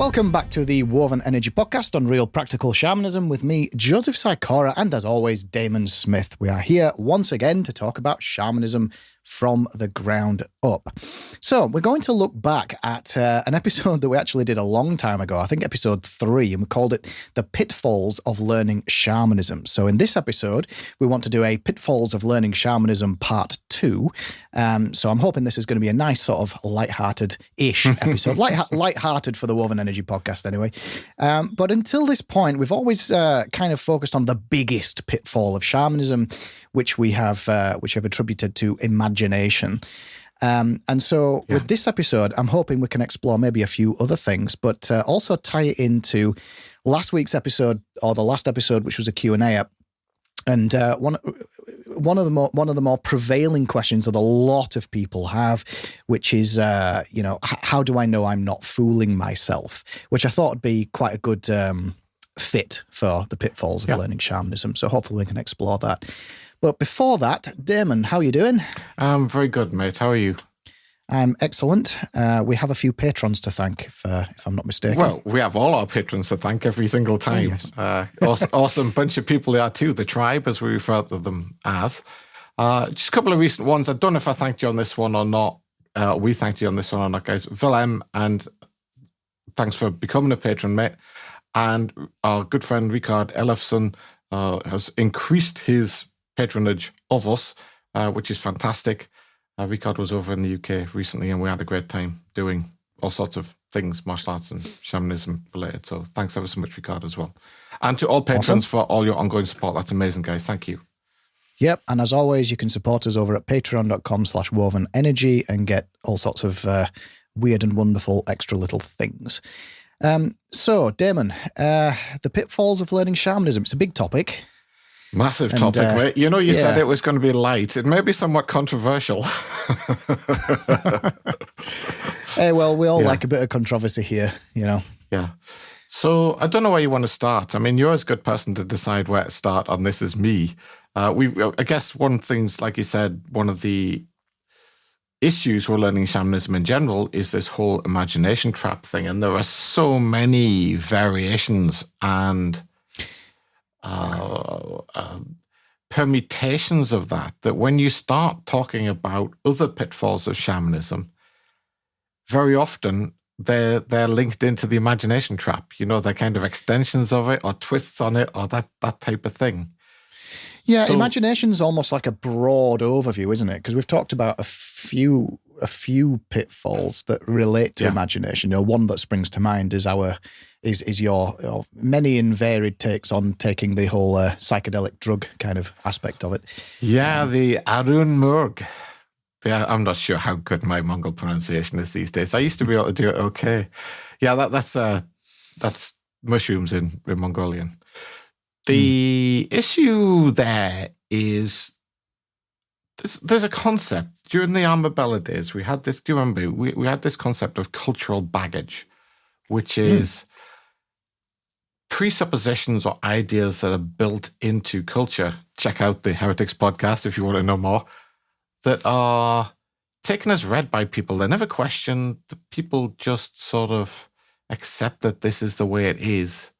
Welcome back to the Woven Energy Podcast on Real Practical Shamanism with me, Joseph Sikora, and as always, Damon Smith. We are here once again to talk about shamanism from the ground up. So we're going to look back at an episode that we actually did a long time ago, I think episode 3, and we called it The Pitfalls of Learning Shamanism. So in this episode, we want to do a Pitfalls of Learning Shamanism Part 2. So I'm hoping this is going to be a nice sort of lighthearted-ish episode. Lighthearted for the Woven Energy Podcast anyway. But until this point, we've always kind of focused on the biggest pitfall of shamanism, which we have attributed to imagination. And so with this episode, I'm hoping we can explore maybe a few other things, but also tie it into last week's episode, or the last episode, which was a Q&A. And one of the more prevailing questions that a lot of people have, which is, how do I know I'm not fooling myself? Which I thought would be quite a good fit for the pitfalls of learning shamanism. So hopefully we can explore that. But before that, Damon, how are you doing? I'm very good, mate. How are you? I'm excellent. We have a few patrons to thank, if I'm not mistaken. Well, we have all our patrons to thank every single time. Oh, yes. Awesome bunch of people there too. The tribe, as we refer to them as. Just a couple of recent ones. I don't know if I thanked you on this one or not. We thanked you on this one or not, guys. Willem, and thanks for becoming a patron, mate. And our good friend Ricard Ellefson has increased his patronage of us, which is fantastic. Ricard was over in the UK recently and we had a great time doing all sorts of things, martial arts and shamanism related. So thanks ever so much, Ricard, as well. And to all patrons for all your ongoing support. That's amazing, guys. Thank you. Yep. And as always, you can support us over at patreon.com/wovenoenergy and get all sorts of weird and wonderful extra little things. So, Damon, the pitfalls of learning shamanism. It's a big topic. Massive topic, mate. You know, you said it was going to be light. It may be somewhat controversial. Hey, well, we all like a bit of controversy here, you know. Yeah. So I don't know where you want to start. I mean, you're as good person to decide where to start on this as me. I guess one of the things, like you said, one of the issues with learning shamanism in general is this whole imagination trap thing. And there are so many variations and permutations of that when you start talking about other pitfalls of shamanism, very often they're linked into the imagination trap. You know, they're kind of extensions of it or twists on it or that type of thing. Yeah, so, imagination's almost like a broad overview, isn't it? Because we've talked about a few pitfalls that relate to imagination. You know, one that springs to mind is your many and varied takes on taking the whole psychedelic drug kind of aspect of it. Yeah, the Arun Murg. Yeah, I'm not sure how good my Mongol pronunciation is these days. I used to be able to do it okay. Yeah, that's mushrooms in Mongolian. The issue there is there's a concept. During the Amabella days, we had this, do you remember? We had this concept of cultural baggage, which is presuppositions or ideas that are built into culture. Check out the Heretics podcast if you want to know more. That are taken as read by people. They're never questioned. The people just sort of accept that this is the way it is.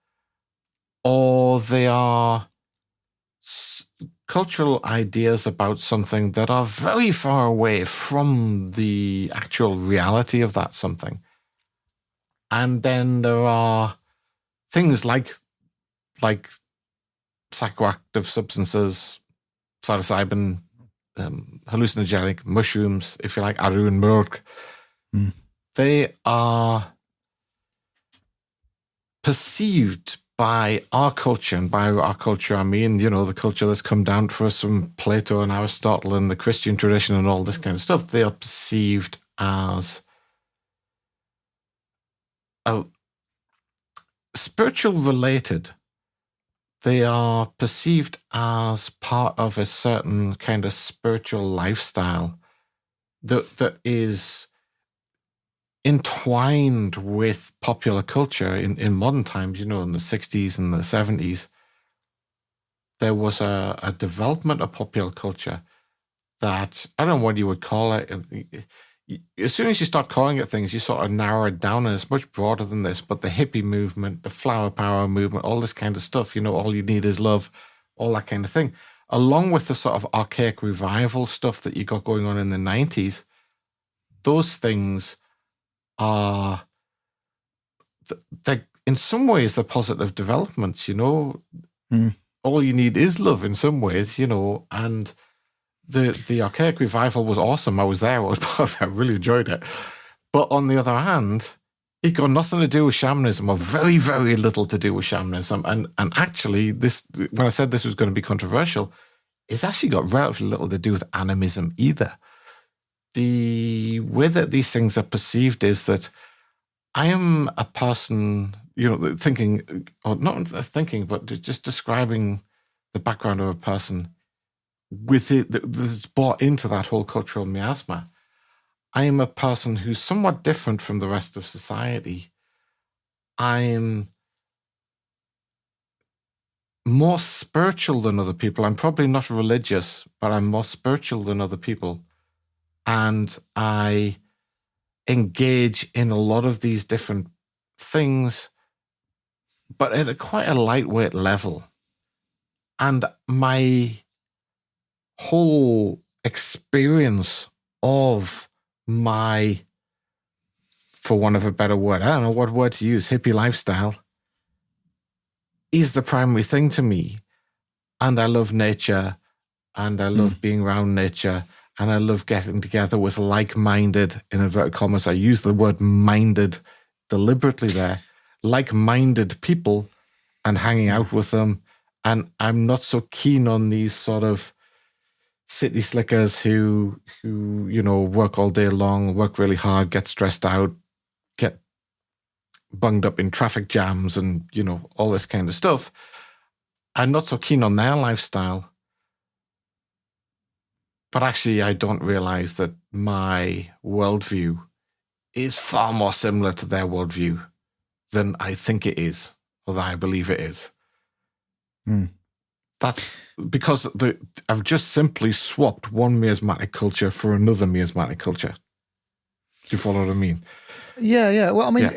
Or they are cultural ideas about something that are very far away from the actual reality of that something. And then there are things like psychoactive substances, psilocybin, hallucinogenic mushrooms, if you like, Arun Murg. They are perceived by our culture, and by our culture I mean, you know, the culture that's come down for us from Plato and Aristotle and the Christian tradition and all this kind of stuff. They are perceived as spiritual related. They are perceived as part of a certain kind of spiritual lifestyle that is entwined with popular culture in modern times. You know, in the 60s and the 70s, there was a development of popular culture that, I don't know what you would call it. as soon as you start calling it things, you sort of narrow it down, and it's much broader than this. But the hippie movement, the flower power movement, all this kind of stuff, all you need is love, all that kind of thing, along with the sort of archaic revival stuff that you got going on in the 90s, those things are, in some ways, they're positive developments, All you need is love in some ways, and the archaic revival was awesome. I was there. I was part of it. I really enjoyed it. But on the other hand, it got nothing to do with shamanism, or very, very little to do with shamanism. And actually, when I said this was going to be controversial, it's actually got relatively little to do with animism either. The way that these things are perceived is that I am a person, thinking, or not thinking, but just describing the background of a person with it that's bought into that whole cultural miasma. I am a person who's somewhat different from the rest of society. I'm more spiritual than other people. I'm probably not religious, but I'm more spiritual than other people. And I engage in a lot of these different things, but at quite a lightweight level. And my whole experience of my, for want of a better word, I don't know what word to use, hippie lifestyle, is the primary thing to me. And I love nature, and I love being around nature, and I love getting together with like-minded, in inverted commas, I use the word minded deliberately there, like-minded people, and hanging out with them. And I'm not so keen on these sort of city slickers who work all day long, work really hard, get stressed out, get bunged up in traffic jams and, all this kind of stuff. I'm not so keen on their lifestyle. But actually, I don't realize that my worldview is far more similar to their worldview than I think it is, or that I believe it is. That's because I've just simply swapped one miasmatic culture for another miasmatic culture. Do you follow what I mean? Yeah. Well, I mean,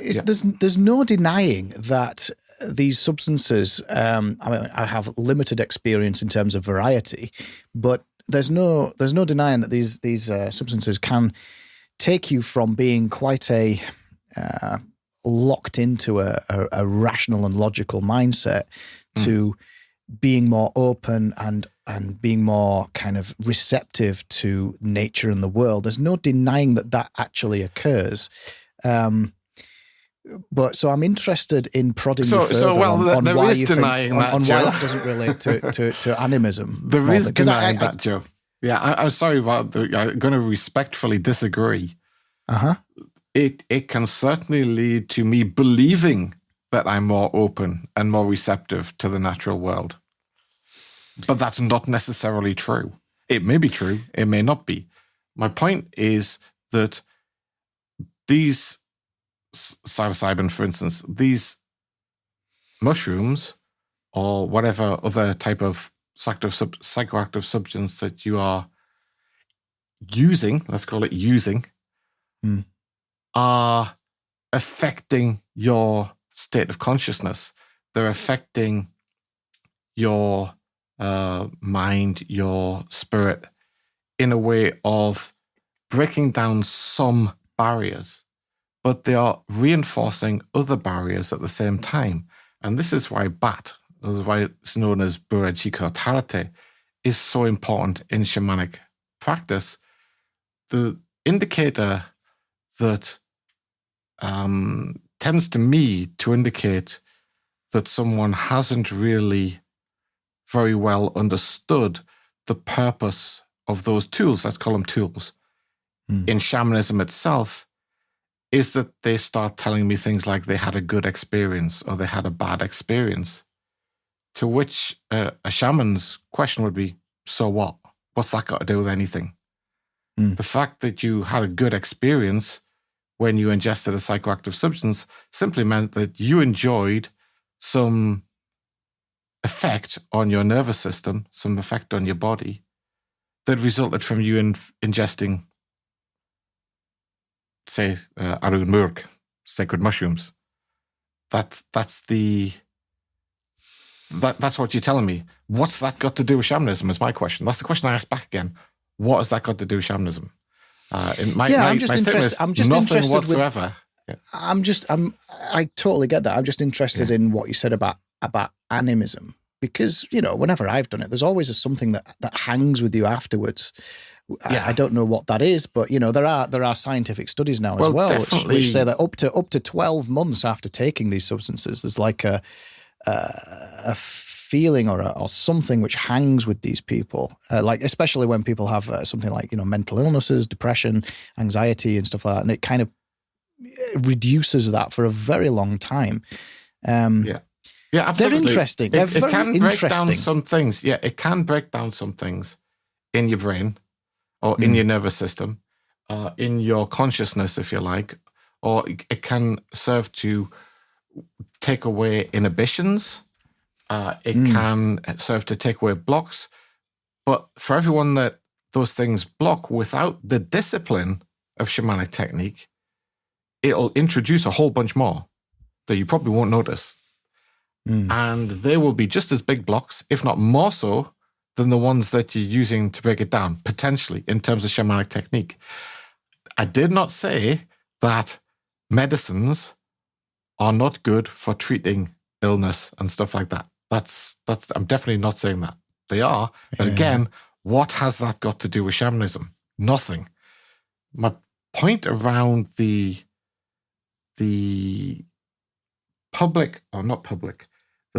there's no denying that these substances. I have limited experience in terms of variety, but there's no denying that these substances can take you from being quite a locked into a rational and logical mindset to being more open and being more kind of receptive to nature and the world. There's no denying that actually occurs. But so I'm interested in prodding you further on why you think, why that doesn't relate to animism. There is denying that, Joe. Yeah, I'm sorry about I'm going to respectfully disagree. It can certainly lead to me believing that I'm more open and more receptive to the natural world. But that's not necessarily true. It may be true, it may not be. My point is that these psilocybin, for instance, these mushrooms or whatever other type of psychoactive substance that you are using, let's call it using, are affecting your state of consciousness. They're affecting your mind, your spirit, in a way of breaking down some barriers, but they are reinforcing other barriers at the same time. And this is why BAT, this is why it's known as Burajika Tarate, is so important in shamanic practice. The indicator that tends to me to indicate that someone hasn't really very well understood the purpose of those tools, let's call them tools, in shamanism itself, is that they start telling me things like they had a good experience or they had a bad experience. To which a shaman's question would be, so what? What's that got to do with anything? The fact that you had a good experience when you ingested a psychoactive substance simply meant that you enjoyed some effect on your nervous system, some effect on your body that resulted from you ingesting say, Arun Murg, sacred mushrooms. That's what you're telling me. What's that got to do with shamanism is my question. That's the question I asked back again. What has that got to do with shamanism? I'm just interested whatsoever. I totally get that. I'm just interested in what you said about animism, because, whenever I've done it, there's always something that hangs with you afterwards. I don't know what that is, but there are scientific studies now as well, which say that up to 12 months after taking these substances, there's like a feeling or something which hangs with these people, like especially when people have something like mental illnesses, depression, anxiety, and stuff like that, and it kind of reduces that for a very long time. Yeah, absolutely. They're interesting. It can break down some things. Yeah, it can break down some things in your brain, or in your nervous system, in your consciousness, if you like, or it can serve to take away inhibitions. It can serve to take away blocks. But for everyone that those things block, without the discipline of shamanic technique, it'll introduce a whole bunch more that you probably won't notice. And they will be just as big blocks, if not more so, than the ones that you're using to break it down, potentially, in terms of shamanic technique. I did not say that medicines are not good for treating illness and stuff like that. I'm definitely not saying that. They are. But again, what has that got to do with shamanism? Nothing. My point around the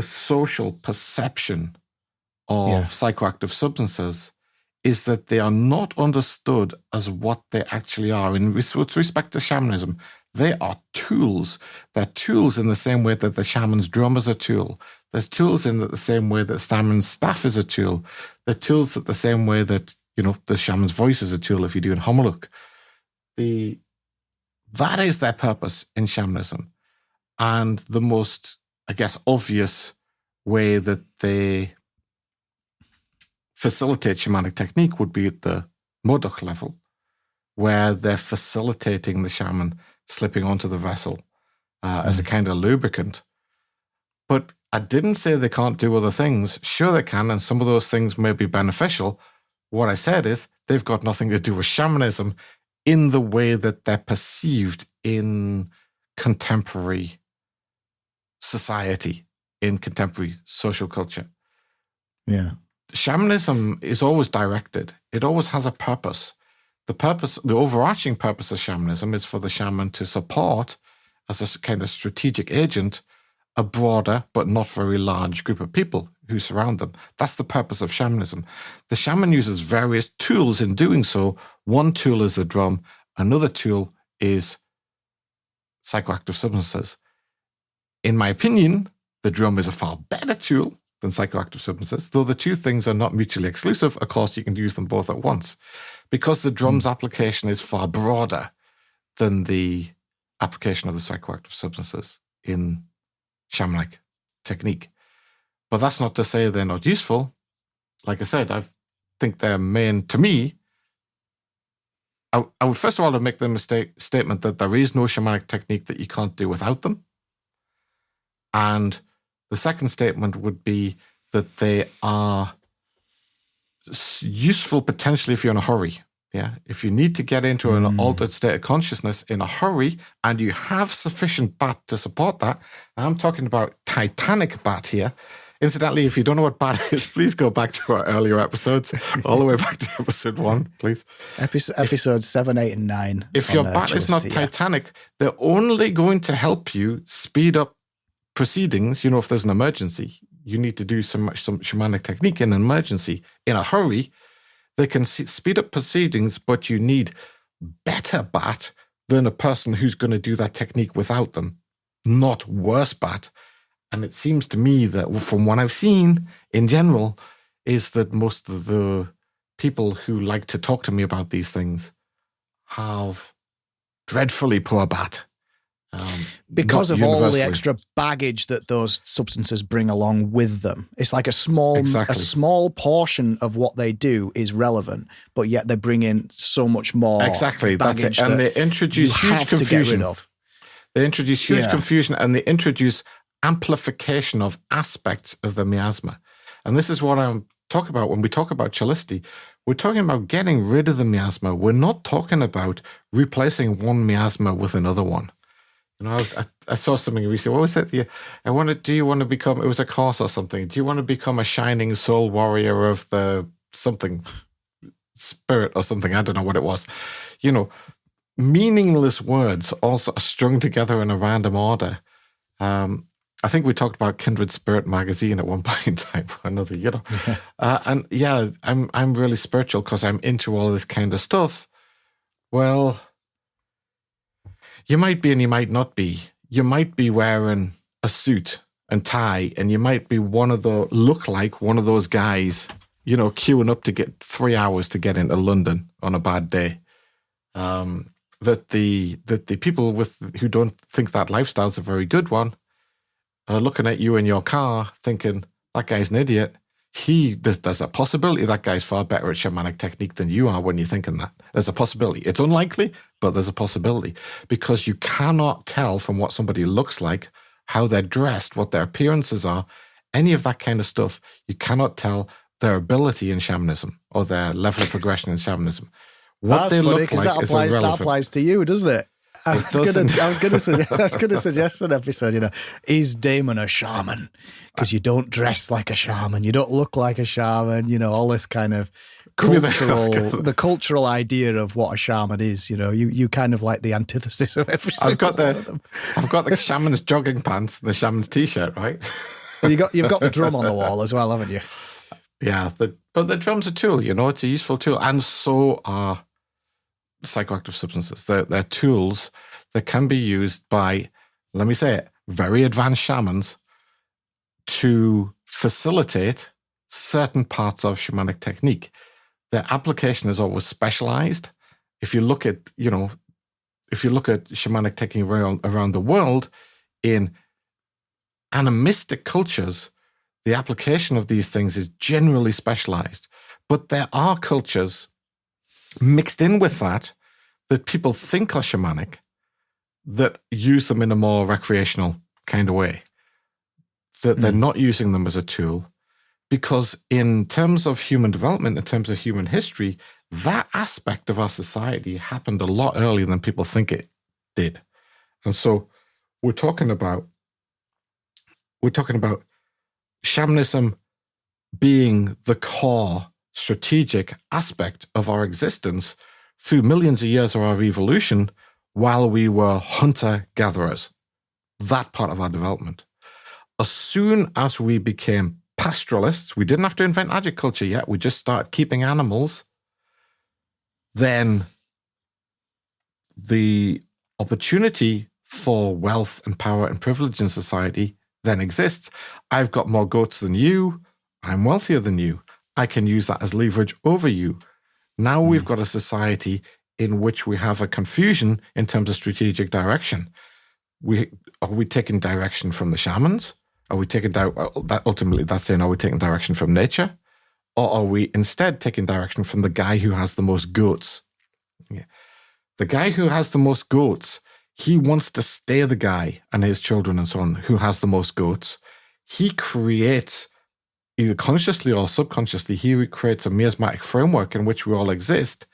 social perception of psychoactive substances is that they are not understood as what they actually are. With respect to shamanism, they are tools. They're tools in the same way that the shaman's drum is a tool. There's tools in the same way that the shaman's staff is a tool. They're tools in the same way that, the shaman's voice is a tool if you're doing homoluk. That is their purpose in shamanism. And the most, I guess, obvious way that they facilitate shamanic technique would be at the modoc level, where they're facilitating the shaman slipping onto the vessel as a kind of lubricant. But I didn't say they can't do other things. Sure they can, and some of those things may be beneficial. What I said is they've got nothing to do with shamanism in the way that they're perceived in contemporary society, in contemporary social culture. Yeah. Shamanism is always directed. It always has a purpose. The overarching purpose of shamanism is for the shaman to support, as a kind of strategic agent, a broader but not very large group of people who surround them. That's the purpose of shamanism. The shaman uses various tools in doing so. One tool is the drum. Another tool is psychoactive substances. In my opinion, the drum is a far better tool than psychoactive substances, though the two things are not mutually exclusive. Of course, you can use them both at once, because the drum's application is far broader than the application of the psychoactive substances in shamanic technique. But that's not to say they're not useful. Like I said, I think they're to me, I would first of all make the statement that there is no shamanic technique that you can't do without them. And the second statement would be that they are useful potentially if you're in a hurry. Yeah, if you need to get into an altered state of consciousness in a hurry and you have sufficient bat to support that, and I'm talking about Titanic bat here. Incidentally, if you don't know what bat is, please go back to our earlier episodes, all the way back to episode 1, please. Episodes 7, 8, and 9. If your bat is not Titanic, they're only going to help you speed up proceedings. If there's an emergency, you need to do some shamanic technique in an emergency. In a hurry, they can speed up proceedings, but you need better bat than a person who's going to do that technique without them, not worse bat. And it seems to me that from what I've seen in general is that most of the people who like to talk to me about these things have dreadfully poor bat. Because not of all the universally. extra baggage that those substances bring along with them. It's like a small portion of what they do is relevant, but yet they bring in so much more Exactly, that's baggage it. And that they introduce you huge have to get confusion. rid of. They introduce huge Yeah. confusion, and they introduce amplification of aspects of the miasma. And this is what I'm talking about when we talk about chelicity. We're talking about getting rid of the miasma. We're not talking about replacing one miasma with another one. You know, I saw something recently. What was it? Do you want to become, it was a course or something. Do you want to become a shining soul warrior of the something spirit or something? I don't know what it was. You know, meaningless words also are strung together in a random order. I think we talked about Kindred Spirit magazine at one point in time or another, you know. I'm really spiritual because I'm into all this kind of stuff. Well, you might be and you might not be. You might be wearing a suit and tie, and you might be look like one of those guys, you know, queuing up to get 3 hours to get into London on a bad day. That the people who don't think that lifestyle's a very good one are looking at you in your car thinking, that guy's an idiot. There's a possibility that guy's far better at shamanic technique than you are when you're thinking that. There's a possibility. It's unlikely, but there's a possibility. Because you cannot tell from what somebody looks like, how they're dressed, what their appearances are, any of that kind of stuff. You cannot tell their ability in shamanism or their level of progression in shamanism. What That's they funny, look like that is irrelevant. That applies to you, doesn't it? I was going to suggest an episode. You know, is Damon a shaman? Because you don't dress like a shaman, you don't look like a shaman. You know, all this kind of the cultural idea of what a shaman is. You know, you kind of like the antithesis of every single one of them. I've got the shaman's jogging pants and the shaman's t-shirt, right? Well, you've got the drum on the wall as well, haven't you? Yeah, but the drum's a tool. You know, it's a useful tool, and so are psychoactive substances. They're tools that can be used by, let me say it, very advanced shamans to facilitate certain parts of shamanic technique. Their application is always specialized. If you look at shamanic technique around the world, in animistic cultures, the application of these things is generally specialized. But there are cultures mixed in with that people think are shamanic that use them in a more recreational kind of way. That they're not using them as a tool, because in terms of human development, in terms of human history, that aspect of our society happened a lot earlier than people think it did. And so we're talking about shamanism being the core strategic aspect of our existence through millions of years of our evolution while we were hunter-gatherers. That part of our development. As soon as we became pastoralists, we didn't have to invent agriculture yet, we just started keeping animals, then the opportunity for wealth and power and privilege in society then exists. I've got more goats than you. I'm wealthier than you. I can use that as leverage over you. Now we've got a society in which we have a confusion in terms of strategic direction. Are we taking direction from the shamans? Are we taking ultimately that's saying, are we taking direction from nature? Or are we instead taking direction from the guy who has the most goats? Yeah. The guy who has the most goats, he wants to stay the guy and his children and so on who has the most goats. He creates, either consciously or subconsciously, he creates a miasmatic framework in which we all exist,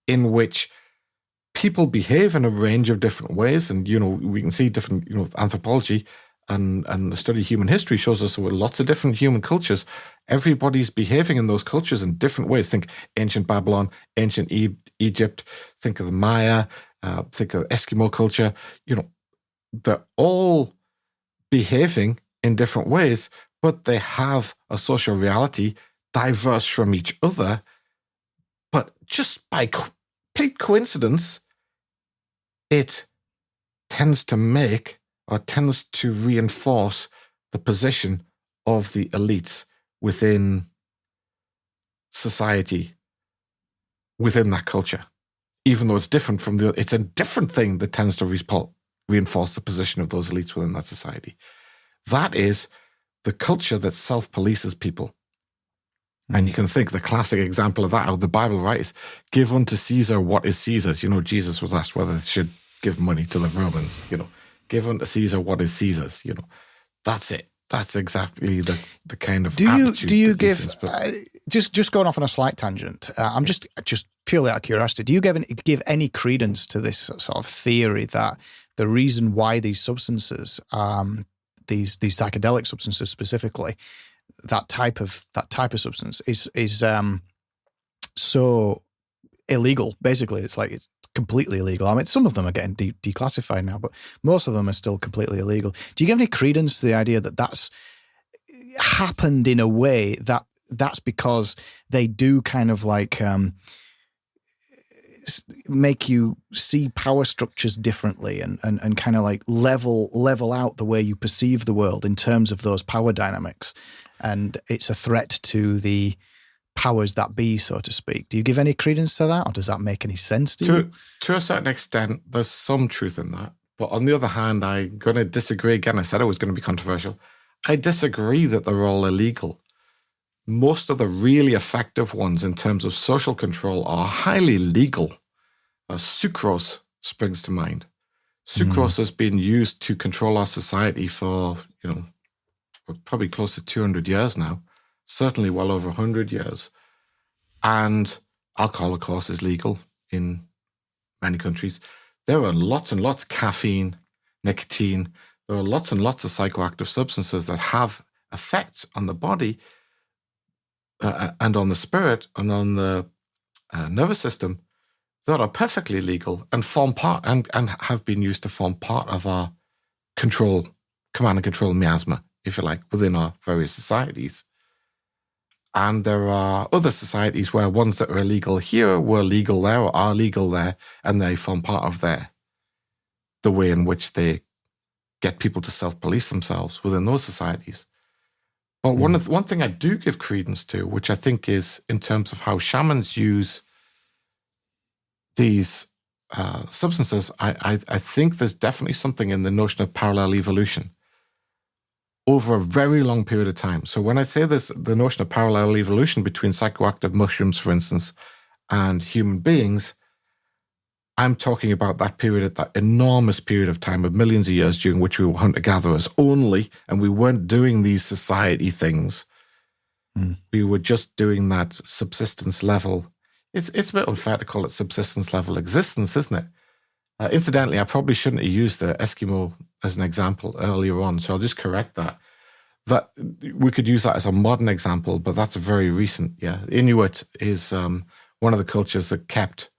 in which people behave in a range of different ways. And, you know, we can see different, you know, anthropology and the study of human history shows us with lots of different human cultures, everybody's behaving in those cultures in different ways. Think ancient Babylon, ancient Egypt, think of the Maya, think of Eskimo culture. You know, they're all behaving in different ways, but they have a social reality diverse from each other. But just by complete coincidence, it tends to reinforce the position of the elites within society, within that culture, even though it's different from it's a different thing that tends to repel reinforce the position of those elites within that society. That is the culture that self-polices people. And you can think the classic example of that, how the Bible writes, give unto Caesar what is Caesar's. Jesus was asked whether they should give money to the Romans, give unto Caesar what is Caesar's, That's it. That's exactly the kind of attitude. Do you give, just going off on a slight tangent, I'm just purely out of curiosity, do you give any credence to this sort of theory that the reason why these substances, these psychedelic substances specifically, that type of substance is so illegal? Basically, it's completely illegal. I mean, some of them are getting declassified now, but most of them are still completely illegal. Do you give any credence to the idea that that's happened in a way that's because they do kind of like make you see power structures differently and kind of like level out the way you perceive the world in terms of those power dynamics, and it's a threat to the powers that be, so to speak? Do you give any credence to that, or does that make any sense to you? To a certain extent, there's some truth in that. But on the other hand, I'm going to disagree again. I said it was going to be controversial. I disagree that they're all illegal. Most of the really effective ones in terms of social control are highly legal. Sucrose springs to mind. Sucrose has been used to control our society for, probably close to 200 years now. Certainly well over 100 years. And alcohol, of course, is legal in many countries. There are lots and lots of caffeine, nicotine. There are lots and lots of psychoactive substances that have effects on the body and on the spirit and on the nervous system that are perfectly legal and form part and have been used to form part of our command and control miasma, if you like, within our various societies. And there are other societies where ones that are illegal here were legal there or are legal there, and they form part of the way in which they get people to self-police themselves within those societies. But one thing I do give credence to, which I think is in terms of how shamans use these substances, I think there's definitely something in the notion of parallel evolution over a very long period of time. So when I say this, the notion of parallel evolution between psychoactive mushrooms, for instance, and human beings, I'm talking about that enormous period of time of millions of years during which we were hunter-gatherers only, and we weren't doing these society things. We were just doing that subsistence level. It's a bit unfair to call it subsistence level existence, isn't it? Incidentally, I probably shouldn't have used the Eskimo as an example earlier on, so I'll just correct that. That we could use that as a modern example, but that's very recent. Yeah, Inuit is one of the cultures that kept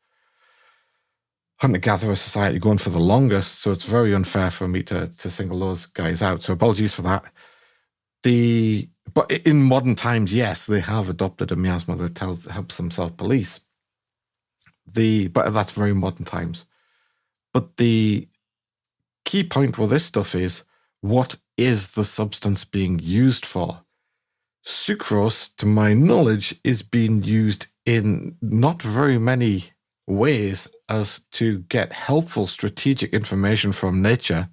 hunter-gatherer society going for the longest, so it's very unfair for me to single those guys out. So apologies for that. But in modern times, yes, they have adopted a miasma that helps them self-police. But that's very modern times. But the key point with this stuff is, what is the substance being used for? Sucrose, to my knowledge, is being used in not very many ways as to get helpful strategic information from nature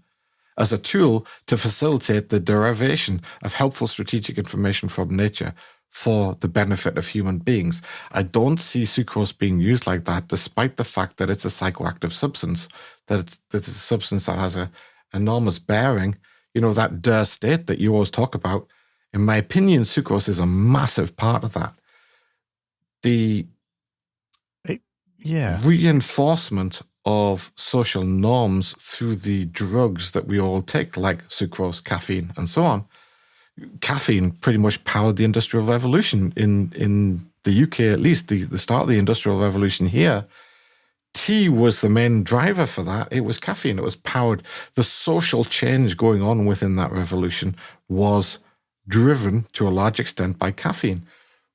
as a tool to facilitate the derivation of helpful strategic information from nature for the benefit of human beings. I don't see sucrose being used like that, despite the fact that it's a psychoactive substance, that it's a substance that has an enormous bearing. That state that you always talk about. In my opinion, sucrose is a massive part of that. The reinforcement of social norms through the drugs that we all take, like sucrose, caffeine, and so on. Caffeine pretty much powered the Industrial Revolution in the UK, at least the start of the Industrial Revolution here. Tea was the main driver for that. It was caffeine. It was powered. The social change going on within that revolution was driven to a large extent by caffeine.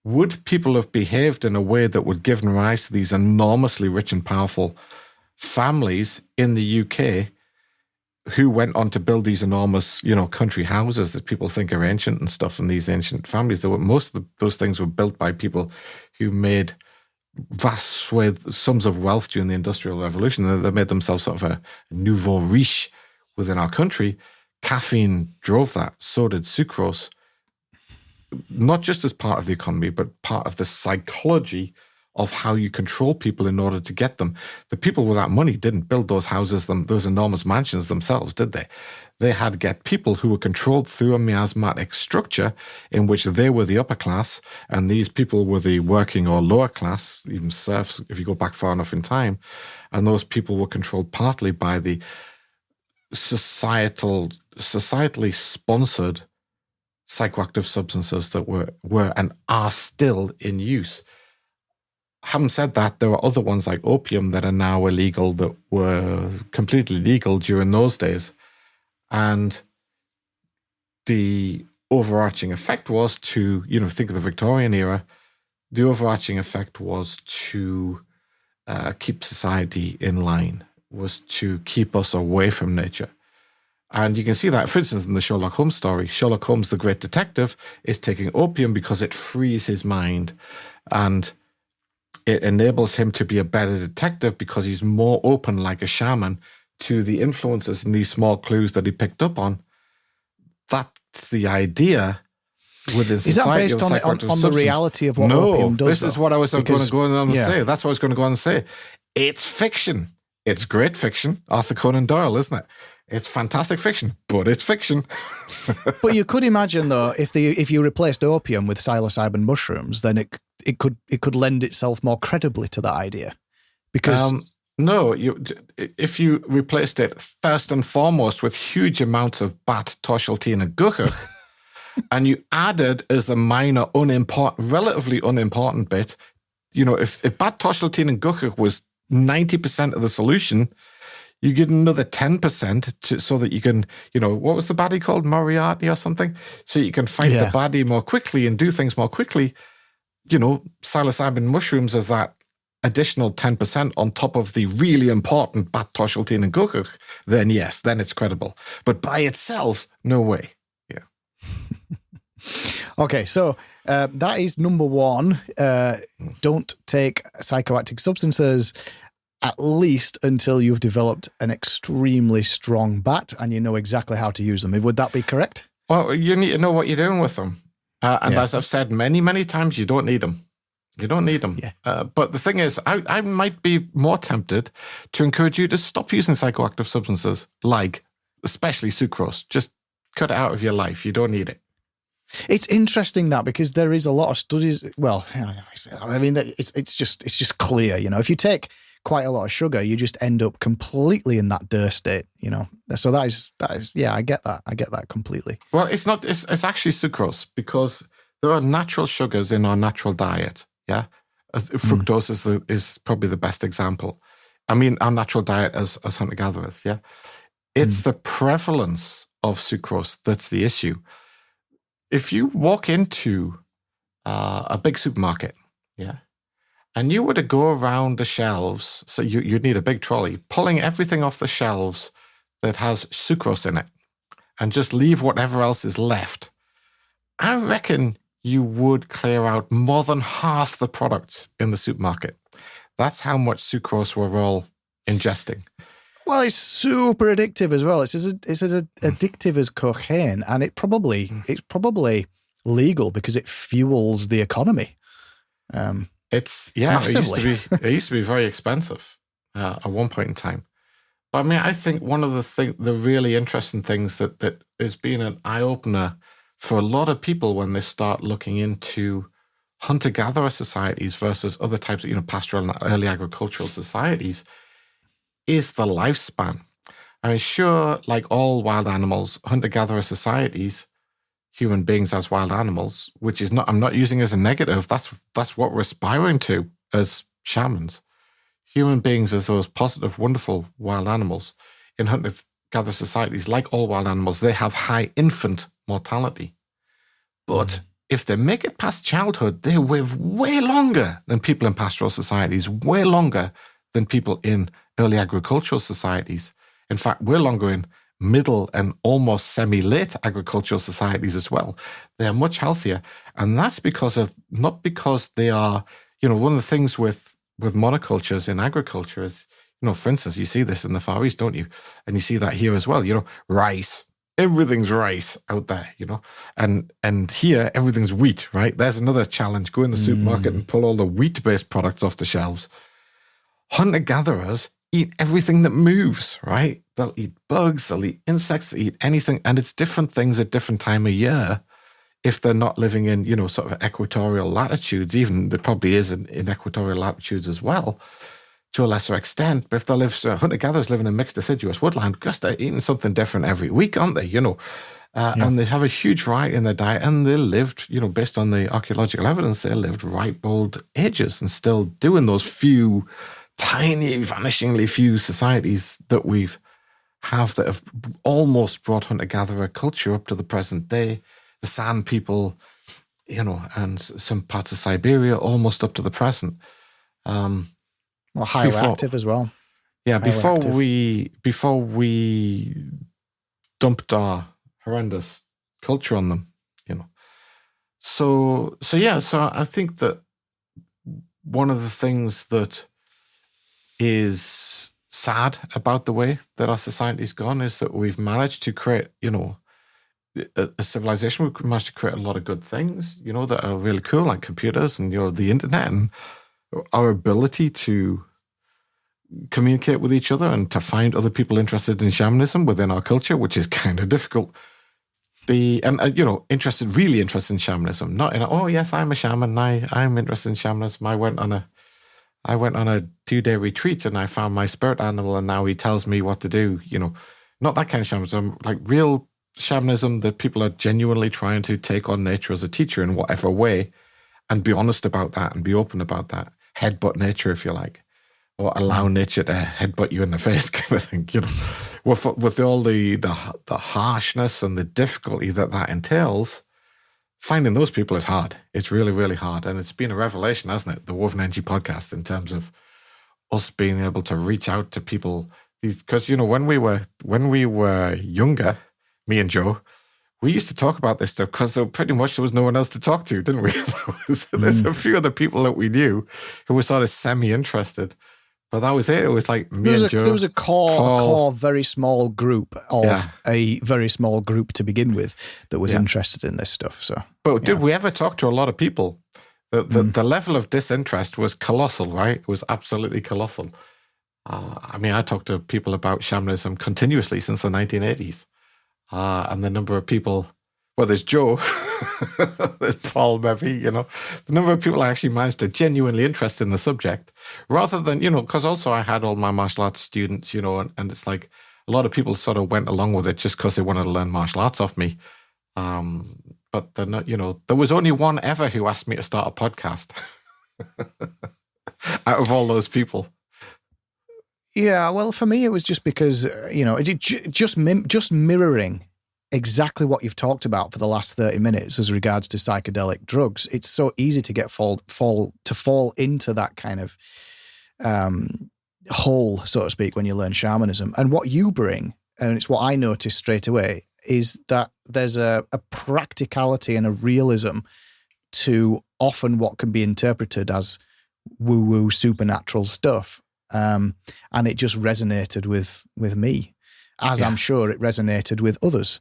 Would people have behaved in a way that would give rise to these enormously rich and powerful families in the UK who went on to build these enormous, country houses that people think are ancient and stuff, and these ancient families? Most of those things were built by people who made vast sums of wealth during the Industrial Revolution. They made themselves sort of a nouveau riche within our country, caffeine drove that. So did sucrose. Not just as part of the economy, but part of the psychology of how you control people in order to get them. The people without money didn't build those houses, those enormous mansions themselves, did they? They had to get people who were controlled through a miasmatic structure in which they were the upper class and these people were the working or lower class, even serfs, if you go back far enough in time. And those people were controlled partly by the societally sponsored psychoactive substances that were and are still in use. Having said that, there are other ones like opium that are now illegal that were completely legal during those days. And the overarching effect was to, think of the Victorian era, the overarching effect was to keep society in line, was to keep us away from nature. And you can see that, for instance, in the Sherlock Holmes story. Sherlock Holmes, the great detective, is taking opium because it frees his mind and it enables him to be a better detective because he's more open, like a shaman, to the influences and these small clues that he picked up on. That's the idea within society. Is that based on the reality of what opium does? No, this is what I was going to go on and say. That's what I was going to go on and say. It's fiction. It's great fiction. Arthur Conan Doyle, isn't it? It's fantastic fiction, but it's fiction. But you could imagine, though, if you replaced opium with psilocybin mushrooms, then it could lend itself more credibly to that idea. Because no, if you replaced it first and foremost with huge amounts of bat, toshaltine, and guchach, and you added as a minor, relatively unimportant bit, if bat, toshaltine, and guchach was 90% of the solution, you get another 10% so that you can, what was the baddie called? Moriarty or something? So you can fight the baddie more quickly and do things more quickly. Psilocybin mushrooms as that additional 10% on top of the really important bat, toshaltine, and guchach, then yes, then it's credible. But by itself, no way. Yeah. Okay, so that is number one. Don't take psychoactive substances, at least until you've developed an extremely strong bat and you know exactly how to use them. Would that be correct? Well, you need to know what you're doing with them. As I've said many, many times, you don't need them. You don't need them. Yeah. But the thing is, I might be more tempted to encourage you to stop using psychoactive substances, like especially sucrose. Just cut it out of your life. You don't need it. It's interesting that because there is a lot of studies. Well, I mean, it's just clear. If you take quite a lot of sugar, you just end up completely in that DIR state. So that is I get that. I get that completely. Well, it's not. It's actually sucrose because there are natural sugars in our natural diet. Yeah, fructose is probably the best example. I mean, our natural diet as hunter gatherers. Yeah, it's the prevalence of sucrose that's the issue. If you walk into a big supermarket, and you were to go around the shelves, so you'd need a big trolley, pulling everything off the shelves that has sucrose in it, and just leave whatever else is left, I reckon you would clear out more than half the products in the supermarket. That's how much sucrose we're all ingesting. Well, it's super addictive as well. It's as addictive as cocaine, and it's probably legal because it fuels the economy. Massively. It used to be very expensive at one point in time. But I mean, I think one of the really interesting things that has been an eye opener for a lot of people when they start looking into hunter-gatherer societies versus other types of pastoral and early agricultural societies is the lifespan. I mean, sure, like all wild animals, hunter-gatherer societies, human beings as wild animals, which is I'm not using as a negative. That's what we're aspiring to as shamans. Human beings as those positive, wonderful wild animals in hunter-gatherer societies, like all wild animals, they have high infant mortality. But if they make it past childhood, they live way longer than people in pastoral societies, way longer than people in early agricultural societies. In fact, we're longer in middle and almost semi-late agricultural societies as well. They are much healthier. And that's not because they are, one of the things with monocultures in agriculture is, For instance, you see this in the Far East, don't you? And you see that here as well, rice. Everything's rice out there, and here everything's wheat, right? There's another challenge. Go in the supermarket and pull all the wheat-based products off the shelves. Hunter-gatherers eat everything that moves, right? They'll eat bugs, they'll eat insects, they'll eat anything, and it's different things at different time of year. If they're not living in, sort of equatorial latitudes, even there probably is in equatorial latitudes as well, to a lesser extent. But if they live, hunter-gatherers live in a mixed deciduous woodland, because they're eating something different every week, aren't they? And they have a huge variety in their diet, and they lived, based on the archaeological evidence, they lived ripe old ages and still doing those few, tiny, vanishingly few societies that that have almost brought hunter-gatherer culture up to the present day. The San people, and some parts of Siberia, almost up to the present. Well, highly active as well. Yeah, before we dumped our horrendous culture on them, So I think that one of the things that is sad about the way that our society's gone is that we've managed to create, a civilization. We've managed to create a lot of good things, that are really cool, like computers and, the internet, and our ability to communicate with each other and to find other people interested in shamanism within our culture, which is kind of difficult. Really interested in shamanism, not in, oh yes, I'm a shaman, I'm interested in shamanism. I went on a 2-day retreat and I found my spirit animal and now he tells me what to do, not that kind of shamanism, like real shamanism that people are genuinely trying to take on nature as a teacher in whatever way and be honest about that and be open about that. Headbutt nature, if you like, or allow nature to headbutt you in the face kind of thing, with all the harshness and the difficulty that entails. Finding those people is hard. It's really, really hard. And it's been a revelation, hasn't it? The Woven Energy podcast, in terms of us being able to reach out to people. Because, when we were younger, me and Joe, we used to talk about this stuff because pretty much there was no one else to talk to, didn't we? There's a few other people that we knew who were sort of semi-interested. But that was it. It was like me and Joe. There was a core, very small group of a very small group to begin with that was interested in this stuff. So, but did we ever talk to a lot of people? The level of disinterest was colossal, right? It was absolutely colossal. I talked to people about shamanism continuously since the 1980s. And the number of people, well, there's Joe, there's Paul, maybe, the number of people I actually managed to genuinely interest in the subject, rather than, because also I had all my martial arts students, and it's like a lot of people sort of went along with it just because they wanted to learn martial arts off me. But they're not, there was only one ever who asked me to start a podcast out of all those people. Yeah, well, for me, it was just because, just mirroring exactly what you've talked about for the last 30 minutes as regards to psychedelic drugs. It's so easy to get fall into that kind of hole, so to speak, when you learn shamanism. And what you bring, and it's what I noticed straight away, is that there's a practicality and a realism to often what can be interpreted as woo-woo supernatural stuff. And it just resonated with me, as I'm sure it resonated with others.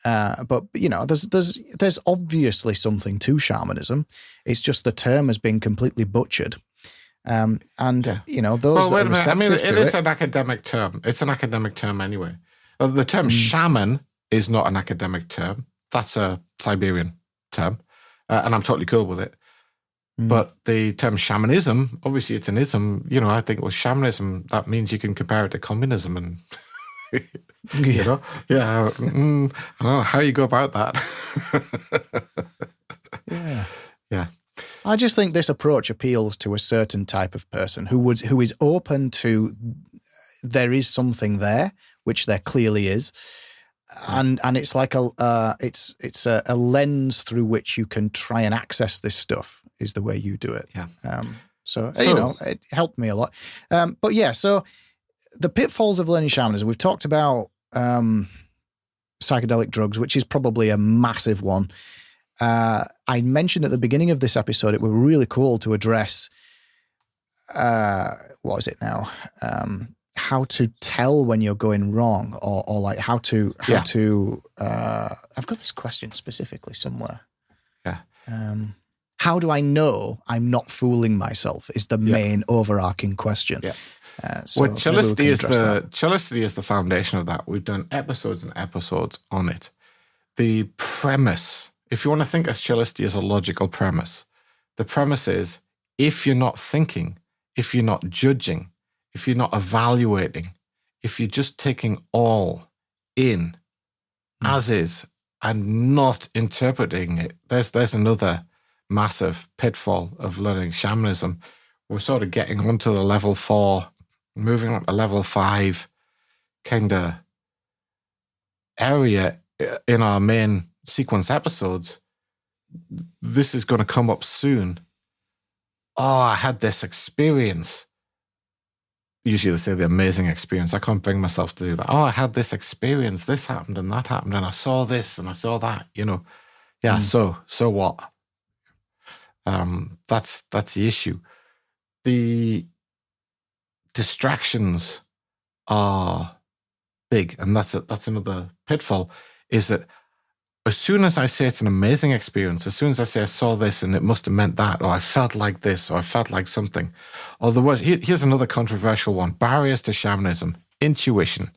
But there's obviously something to shamanism. It's just the term has been completely butchered. Those well, wait a minute. I mean, it is an academic term. It's an academic term anyway. The term shaman is not an academic term. That's a Siberian term, and I'm totally cool with it. But the term shamanism, obviously it's an ism, I think, well, shamanism, that means you can compare it to communism and, I don't know how you go about that. Yeah. I just think this approach appeals to a certain type of person who is open to, there is something there, which there clearly is. And it's like it's a lens through which you can try and access this stuff, is the way you do it. Yeah. So it helped me a lot. So the pitfalls of learning shamanism, we've talked about psychedelic drugs, which is probably a massive one. I mentioned at the beginning of this episode, it would be really cool to address what is it now? How to tell when you're going wrong, or like how to I've got this question specifically somewhere. Yeah. How do I know I'm not fooling myself is the main overarching question. Yeah. So Chillicity is the foundation of that. We've done episodes and episodes on it. The premise, if you want to think of Chillicity as a logical premise, the premise is if you're not thinking, if you're not judging, if you're not evaluating, if you're just taking all in as is and not interpreting it, there's another massive pitfall of learning shamanism. We're sort of getting onto the level 4, moving on to level 5 kind of area in our main sequence episodes. This is going to come up soon. Oh, I had this experience. Usually they say the amazing experience. I can't bring myself to do that. Oh, I had this experience. This happened and that happened. And I saw this and I saw that, Yeah, so what? That's the issue. The distractions are big. And that's another pitfall, is that as soon as I say it's an amazing experience, as soon as I say I saw this and it must have meant that, or I felt like this, or I felt like something, or there was, here's another controversial one, barriers to shamanism, intuition.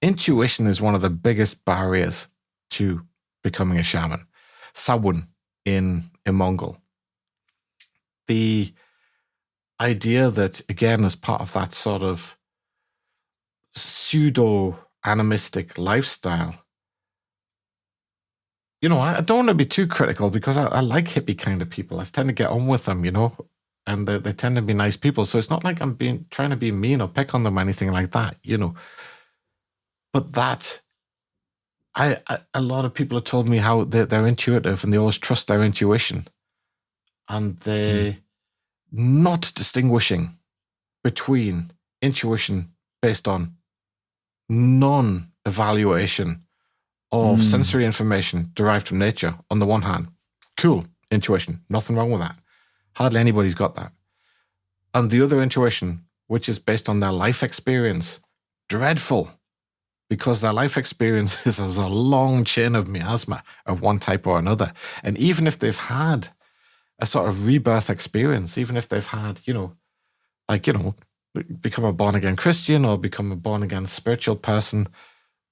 Intuition is one of the biggest barriers to becoming a shaman. Sawun in Mongol. The idea that, again, as part of that sort of pseudo-animistic lifestyle, I don't want to be too critical because I like hippie kind of people. I tend to get on with them, and they tend to be nice people. So it's not like I'm trying to be mean or pick on them or anything like that, But that, a lot of people have told me how they're intuitive and they always trust their intuition. And they're not distinguishing between intuition based on non-evaluation of sensory information derived from nature on the one hand. Cool, intuition, nothing wrong with that. Hardly anybody's got that. And the other intuition, which is based on their life experience, dreadful, because their life experience is a long chain of miasma of one type or another. And even if they've had a sort of rebirth experience, even if they've had, become a born-again Christian or become a born-again spiritual person.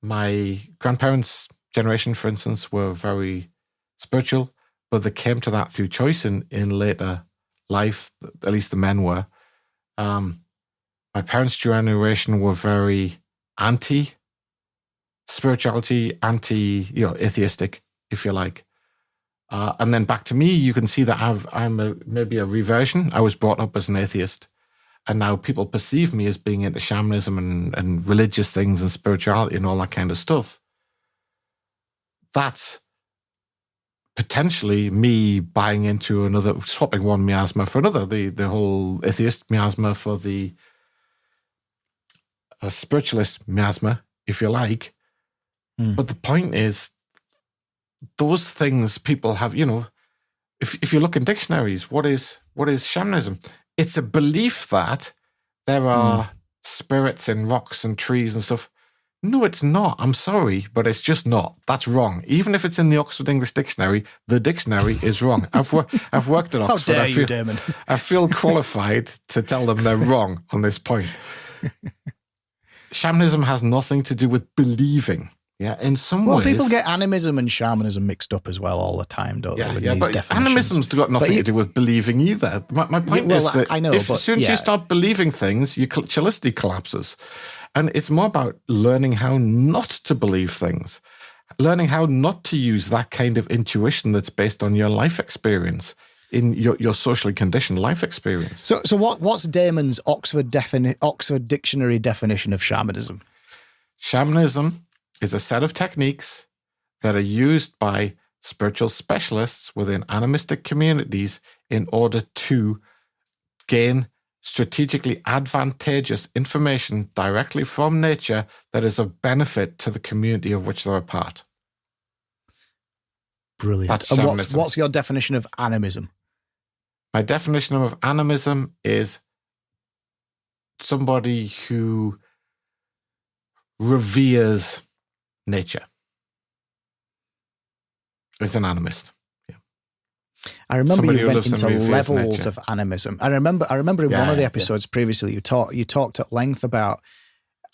My grandparents' generation, for instance, were very spiritual, but they came to that through choice in later life, at least the men were. My parents' generation were very anti-spirituality, atheistic, if you like. And then back to me, you can see that I'm maybe a reversion. I was brought up as an atheist. And now people perceive me as being into shamanism and religious things and spirituality and all that kind of stuff. That's potentially me buying into another, swapping one miasma for another, the whole atheist miasma for the spiritualist miasma, if you like. But the point is, those things people have, if you look in dictionaries, what is shamanism? It's a belief that there are spirits in rocks and trees and stuff. No, it's not. I'm sorry, but it's just not. That's wrong. Even if it's in the Oxford English Dictionary, the dictionary is wrong. I've worked at Oxford. How dare you, Damon? I feel qualified to tell them they're wrong on this point. Shamanism has nothing to do with believing. Yeah, in some ways. Well, people get animism and shamanism mixed up as well all the time, don't they? Yeah, but animism's got nothing to do with believing either. My point is that as soon as you start believing things, your chillicity collapses. And it's more about learning how not to believe things, learning how not to use that kind of intuition that's based on your life experience, in your socially conditioned life experience. So what's Damon's Oxford Dictionary definition of shamanism? Shamanism is a set of techniques that are used by spiritual specialists within animistic communities in order to gain strategically advantageous information directly from nature that is of benefit to the community of which they're a part. Brilliant. That's and shamanism. what's your definition of animism? My definition of animism is somebody who reveres nature. Is an animist. Yeah. I remember Somebody you who went lives into and reveres levels nature. of animism. I remember in one of the episodes previously, you talked at length about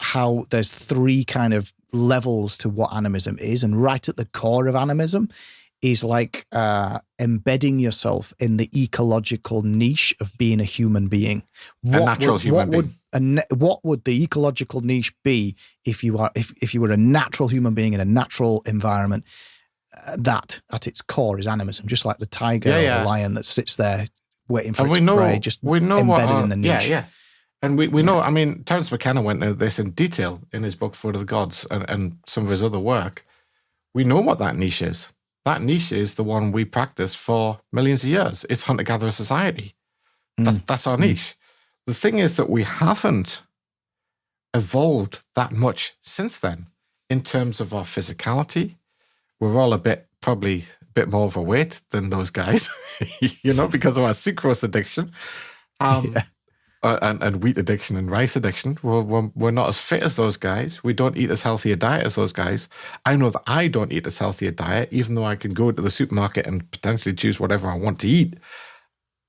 how there's three kind of levels to what animism is, and right at the core of animism is like embedding yourself in the ecological niche of being a human being. A natural human being. What would the ecological niche be if you were a natural human being in a natural environment? That at its core is animism, just like the tiger or the lion that sits there waiting for its prey, just embedded in the niche. Yeah. And we know, I mean, Terence McKenna went into this in detail in his book, Food of the Gods, and some of his other work. We know what that niche is. That niche is the one we practice for millions of years. It's hunter-gatherer society. That's our niche. The thing is that we haven't evolved that much since then in terms of our physicality. We're all probably a bit more overweight than those guys, because of our sucrose addiction. And wheat addiction and rice addiction. We're not as fit as those guys. We don't eat as healthy a diet as those guys. I know that I don't eat as healthy a diet, even though I can go to the supermarket and potentially choose whatever I want to eat.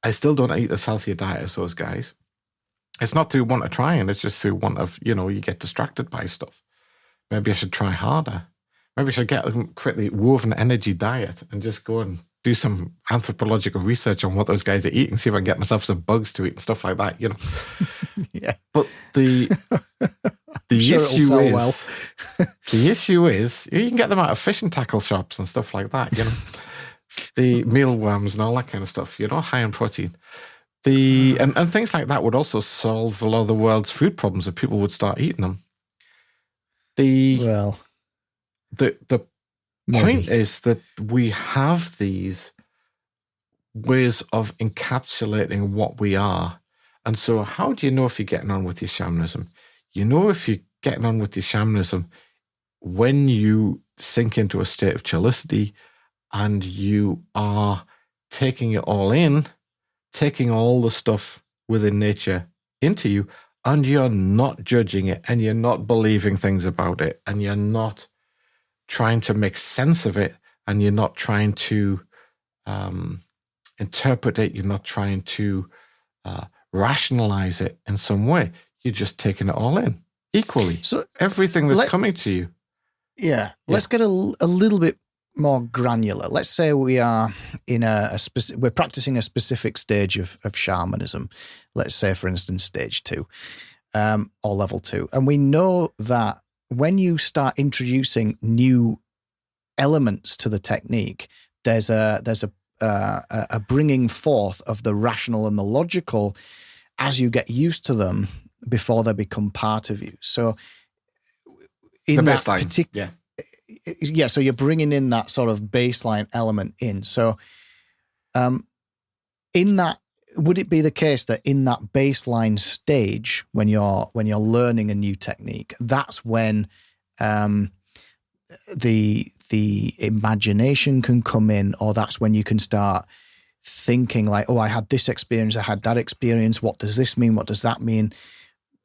I still don't eat as healthy a diet as those guys. It's not through want of trying. It's just through want of, you get distracted by stuff. Maybe I should try harder. Maybe I should create the woven energy diet and just go and do some anthropological research on what those guys are eating, see if I can get myself some bugs to eat and stuff like that, Yeah. But the issue is you can get them out of fishing tackle shops and stuff like that, the mealworms and all that kind of stuff, high in protein. And things like that would also solve a lot of the world's food problems if people would start eating them. The point is that we have these ways of encapsulating what we are. And so how do you know if you're getting on with your shamanism? You know if you're getting on with your shamanism when you sink into a state of chillicity and you are taking it all in, taking all the stuff within nature into you, and you're not judging it, and you're not believing things about it, and you're not trying to make sense of it, and you're not trying to interpret it, you're not trying to rationalize it in some way. You're just taking it all in equally. So everything that's coming to you. Yeah. Let's get a little bit more granular. Let's say we are in we're practicing a specific stage of shamanism. Let's say, for instance, stage 2 or level 2. And we know that when you start introducing new elements to the technique, there's a bringing forth of the rational and the logical as you get used to them before they become part of you. So in that particular, so you're bringing in that sort of baseline element in. So in that, would it be the case that in that baseline stage, when you're learning a new technique, that's when the imagination can come in, or that's when you can start thinking like, oh, I had this experience, I had that experience. What does this mean? What does that mean?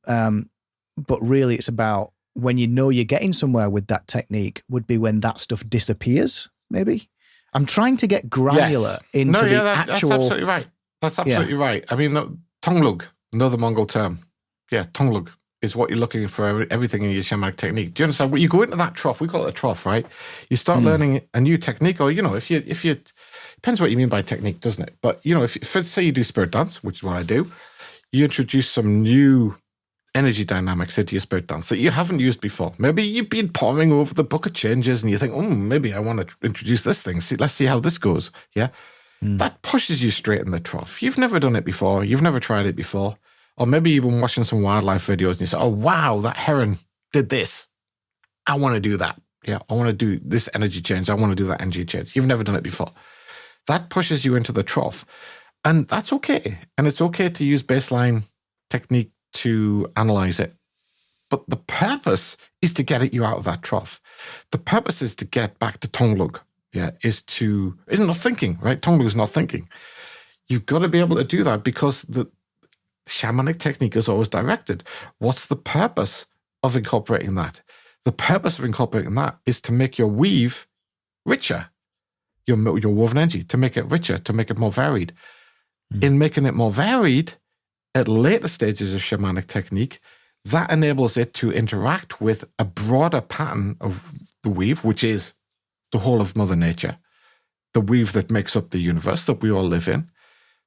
But really, it's about when you're getting somewhere with that technique would be when that stuff disappears, maybe? I'm trying to get granular into actual... That's absolutely right. That's absolutely right. I mean, tonglug, another Mongol term. Yeah, tonglug is what you're looking for everything in your shamanic technique. Do you understand? When you go into that trough, we call it a trough, right? You start learning a new technique, or, if you depends what you mean by technique, doesn't it? But, if say you do spirit dance, which is what I do, you introduce some new energy dynamics into your spirit dance that you haven't used before. Maybe you've been poring over the book of changes and you think, maybe I want to introduce this thing. Let's see how this goes. Yeah. That pushes you straight in the trough. You've never done it before. You've never tried it before. Or maybe you've been watching some wildlife videos and you say, oh, wow, that heron did this. I want to do that. Yeah. I want to do this energy change. I want to do that energy change. You've never done it before. That pushes you into the trough. And that's okay. And it's okay to use baseline technique to analyze it. But the purpose is to get you out of that trough. The purpose is to get back to tonglug. Yeah, is not thinking, right? Tonglug is not thinking. You've got to be able to do that because the shamanic technique is always directed. What's the purpose of incorporating that? The purpose of incorporating that is to make your weave richer, your woven energy, to make it richer, to make it more varied. In making it more varied, at later stages of shamanic technique, that enables it to interact with a broader pattern of the weave, which is the whole of Mother Nature, the weave that makes up the universe that we all live in,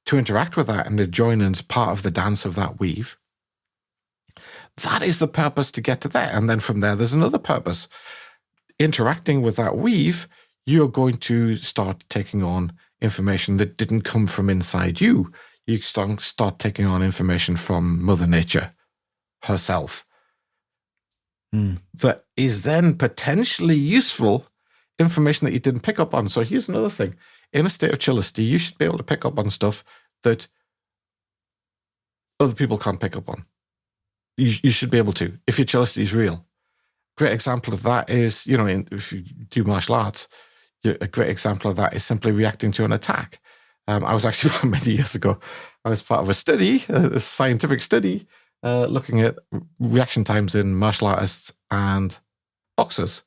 to interact with that and to join in as part of the dance of that weave. That is the purpose to get to there. And then from there, there's another purpose. Interacting with that weave, you're going to start taking on information that didn't come from inside you. You start taking on information from Mother Nature herself that is then potentially useful information that you didn't pick up on. So here's another thing. In a state of chillicity, you should be able to pick up on stuff that other people can't pick up on. You should be able to, if your chillicity is real. Great example of that is, if you do martial arts, a great example of that is simply reacting to an attack. I was actually, many years ago, I was part of a study, a scientific study, looking at reaction times in martial artists and boxers.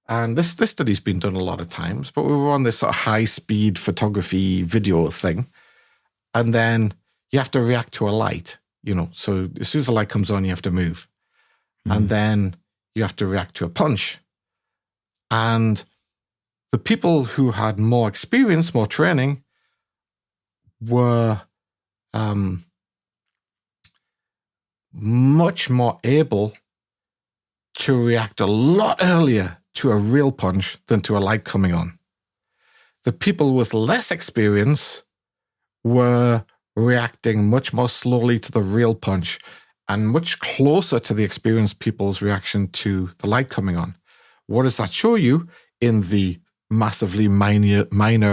And this study's been done a lot of times, but we were on this sort of high-speed photography video thing. And then you have to react to a light, So as soon as the light comes on, you have to move. And then you have to react to a punch. And the people who had more experience, more training, were much more able to react a lot earlier to a real punch than to a light coming on. The people with less experience were reacting much more slowly to the real punch and much closer to the experienced people's reaction to the light coming on. What does that show you in the massively minor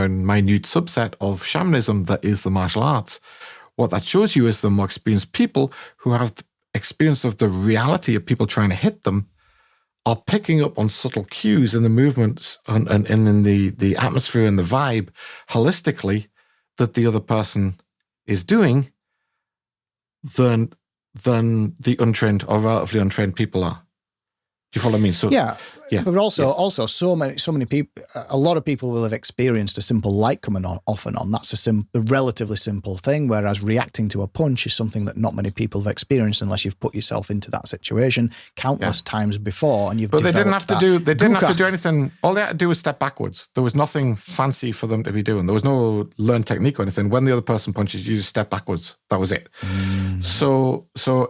and minute subset of shamanism that is the martial arts? What that shows you is the more experienced people who have experience of the reality of people trying to hit them are picking up on subtle cues in the movements and in the atmosphere and the vibe holistically that the other person is doing than the untrained or relatively untrained people are. Do you follow me? So yeah. But also so many people, a lot of people will have experienced a simple light coming on, off and on. That's a relatively simple thing, whereas reacting to a punch is something that not many people have experienced unless you've put yourself into that situation countless times before. And But they didn't have to do anything. All they had to do was step backwards. There was nothing fancy for them to be doing. There was no learned technique or anything. When the other person punches, you just step backwards. That was it. So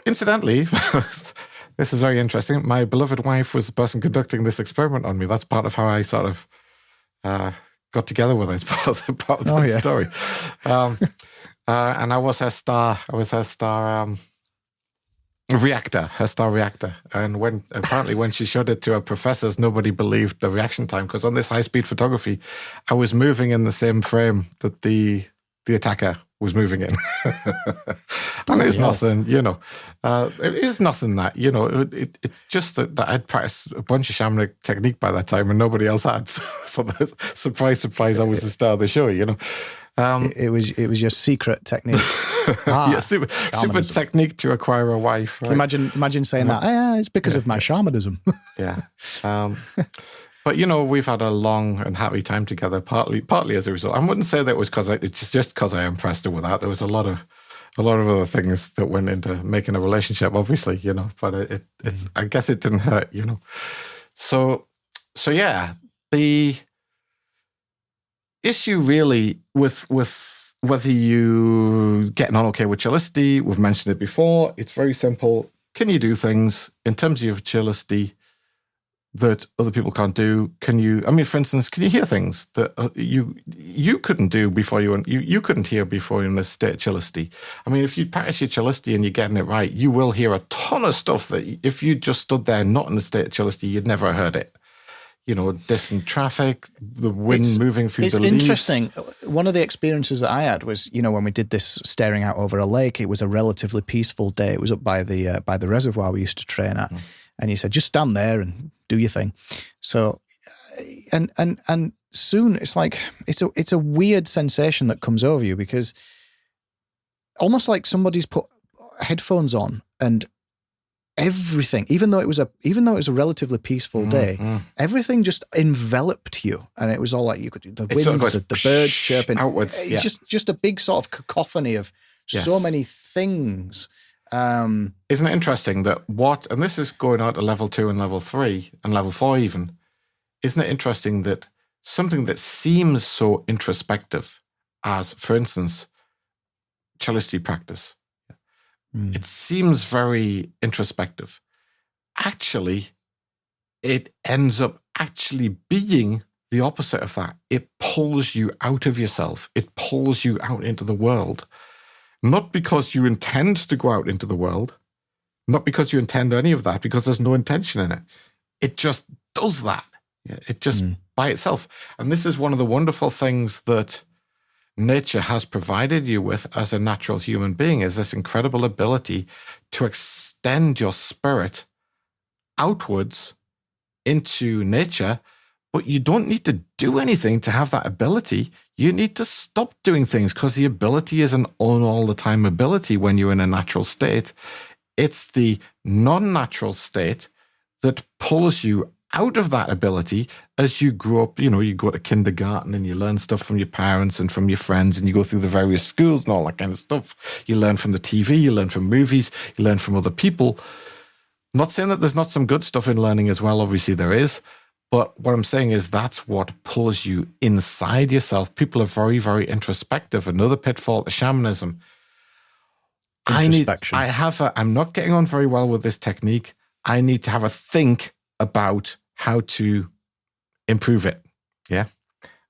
incidentally, this is very interesting. My beloved wife was the person conducting this experiment on me. That's part of how I sort of got together with her. It's part of the story. And I was her star. Reactor. And when she showed it to her professors, nobody believed the reaction time, because on this high-speed photography, I was moving in the same frame that the attacker was moving in. And it's nothing, it is nothing that, it's just that I'd practiced a bunch of shamanic technique by that time and nobody else had. So surprise, I was the star of the show, It was your secret technique. Super technique to acquire a wife. Right? Imagine saying that, it's because of my shamanism. Yeah. But, we've had a long and happy time together, partly as a result. I wouldn't say that it was it's just because I impressed her with that. There was a lot of other things that went into making a relationship, obviously, but it's I guess it didn't hurt, So yeah, the issue really with whether you getting on okay with chillicity, we've mentioned it before, it's very simple. Can you do things in terms of your chillicity that other people can't do? For instance, can you hear things that you couldn't do before you couldn't hear before you're in a state of chillicity? If you practice your chillicity and you're getting it right, you will hear a ton of stuff that if you just stood there not in a state of chillicity, you'd never heard it. Distant traffic, the wind moving through the leaves. It's interesting. One of the experiences that I had was, when we did this staring out over a lake, it was a relatively peaceful day. It was up by the reservoir we used to train at. And he said, just stand there and do your thing. So, and soon it's like, it's a weird sensation that comes over you, because almost like somebody's put headphones on and everything, even though it was a relatively peaceful day, everything just enveloped you, and it was all like you could the wind, sort of the birds chirping outwards. Yeah. Just a big sort of cacophony of so many things. Isn't it interesting that and this is going out to level 2 and level 3 and level 4 even, isn't it interesting that something that seems so introspective as, for instance, cellicity practice, it seems very introspective. Actually, it ends up actually being the opposite of that. It pulls you out of yourself. It pulls you out into the world. Not because you intend to go out into the world, not because you intend any of that, because there's no intention in it. It just does that. It just by itself. And this is one of the wonderful things that nature has provided you with as a natural human being, is this incredible ability to extend your spirit outwards into nature. But you don't need to do anything to have that ability. You need to stop doing things, because the ability is an all-the-time ability when you're in a natural state. It's the non-natural state that pulls you out of that ability as you grow up. You go to kindergarten and you learn stuff from your parents and from your friends, and you go through the various schools and all that kind of stuff. You learn from the TV, you learn from movies, you learn from other people. Not saying that there's not some good stuff in learning as well. Obviously there is. But what I'm saying is that's what pulls you inside yourself. People are very, very introspective. Another pitfall to shamanism. Introspection. I'm not getting on very well with this technique. I need to have a think about how to improve it. Yeah.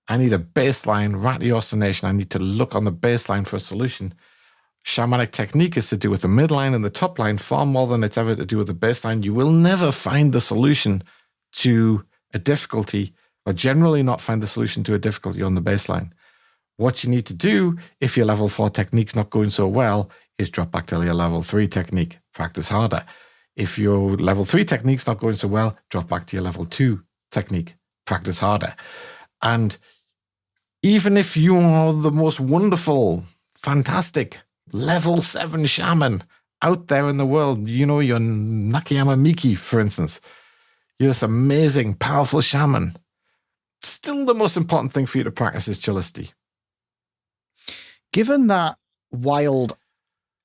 I need a baseline ratiocination. I need to look on the baseline for a solution. Shamanic technique is to do with the midline and the top line far more than it's ever to do with the baseline. You will never find the solution to a difficulty, or generally not find the solution to a difficulty on the baseline. What you need to do if your level 4 technique's not going so well is drop back to your level 3 technique, practice harder. If your level 3 technique's not going so well, drop back to your level 2 technique, practice harder. And even if you are the most wonderful, fantastic level 7 shaman out there in the world, you're Nakayama Miki, for instance, you're this amazing, powerful shaman, still the most important thing for you to practice is cellicity. Given that wild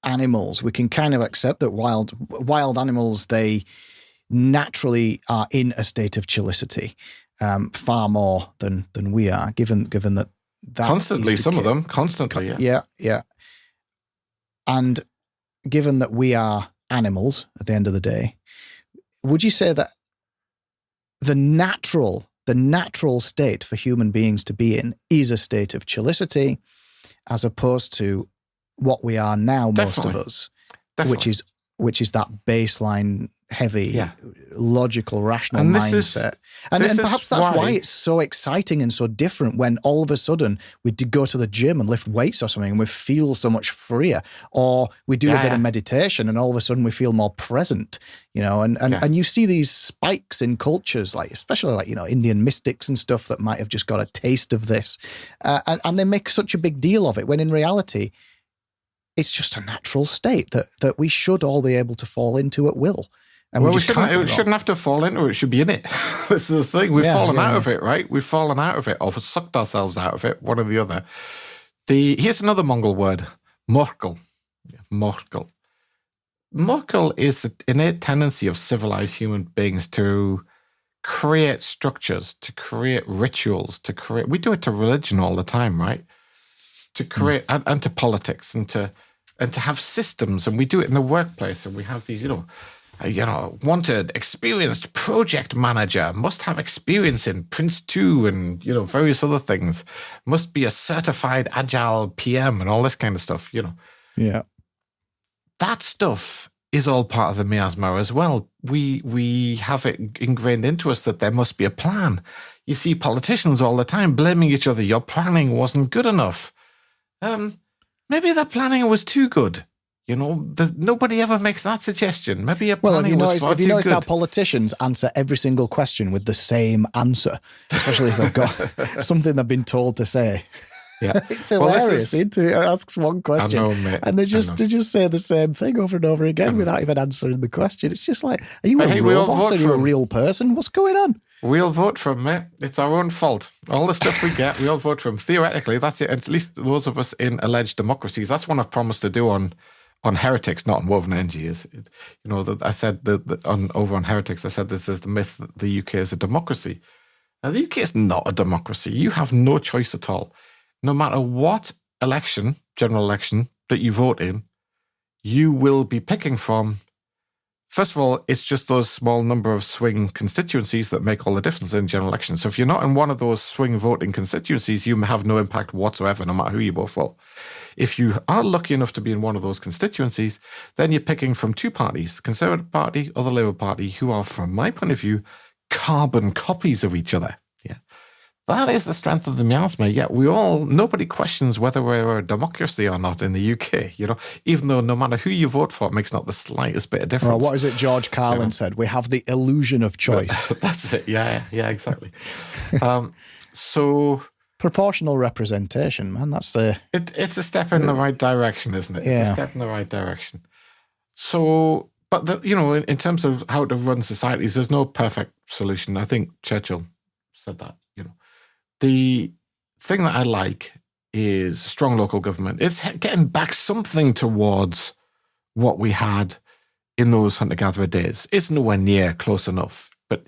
animals, we can kind of accept that wild animals, they naturally are in a state of cellicity, far more than we are, given that constantly, some of them, constantly, yeah. And given that we are animals at the end of the day, would you say that the natural state for human beings to be in is a state of cellicity, as opposed to what we are now, most of us, which is that baseline heavy, logical, rational mindset. And perhaps that's why it's so exciting and so different when all of a sudden we go to the gym and lift weights or something and we feel so much freer, or we do a bit of meditation and all of a sudden we feel more present, and you see these spikes in cultures, especially Indian mystics and stuff that might have just got a taste of this, and they make such a big deal of it, when in reality it's just a natural state that we should all be able to fall into at will. And we shouldn't have to fall into it. It should be in it. This is the thing. We've fallen out of it, right? We've fallen out of it, or sucked ourselves out of it, one or the other. Here's another Mongol word, morkel. Morkel. Morkel is the innate tendency of civilized human beings to create structures, to create rituals, we do it to religion all the time, right? To create, and to politics, and to have systems, and we do it in the workplace, and we have these, wanted, experienced project manager, must have experience in Prince 2 and, various other things, must be a certified agile PM and all this kind of stuff, Yeah. That stuff is all part of the miasma as well. We have it ingrained into us that there must be a plan. You see politicians all the time blaming each other. Your planning wasn't good enough. Maybe the planning was too good. Nobody ever makes that suggestion. Maybe your planning was far too good. Have you noticed how politicians answer every single question with the same answer, especially if they've got something they've been told to say? Yeah. It's hilarious. The interviewer asks one question, I know, mate. and they just say the same thing over and over again without even answering the question. It's just like, are you a robot? Are you a real person? What's going on? We all vote for him, mate. It's our own fault. All the stuff we get, we all vote for him. Theoretically, that's it. And at least those of us in alleged democracies, that's one I've promised to do on heretics, not on woven energy. I said that over on heretics, I said this is the myth that the UK is a democracy. Now, the UK is not a democracy. You have no choice at all. No matter what election, general election, that you vote in, you will be picking from. First of all, it's just those small number of swing constituencies that make all the difference in general elections. So if you're not in one of those swing voting constituencies, you have no impact whatsoever, no matter who you vote for. If you are lucky enough to be in one of those constituencies, then you're picking from two parties, the Conservative Party or the Labour Party, who are, from my point of view, carbon copies of each other. Yeah. That is the strength of the miasma. Yet nobody questions whether we're a democracy or not in the UK, even though no matter who you vote for, it makes not the slightest bit of difference. Well, what is it George Carlin said? We have the illusion of choice. That's it. Yeah, exactly. So proportional representation, man. That's it's a step in the right direction, isn't it? Yeah. It's a step in the right direction. So, but in terms of how to run societies, there's no perfect solution. I think Churchill said that. The thing that I like is strong local government. It's getting back something towards what we had in those hunter-gatherer days. It's nowhere near close enough. But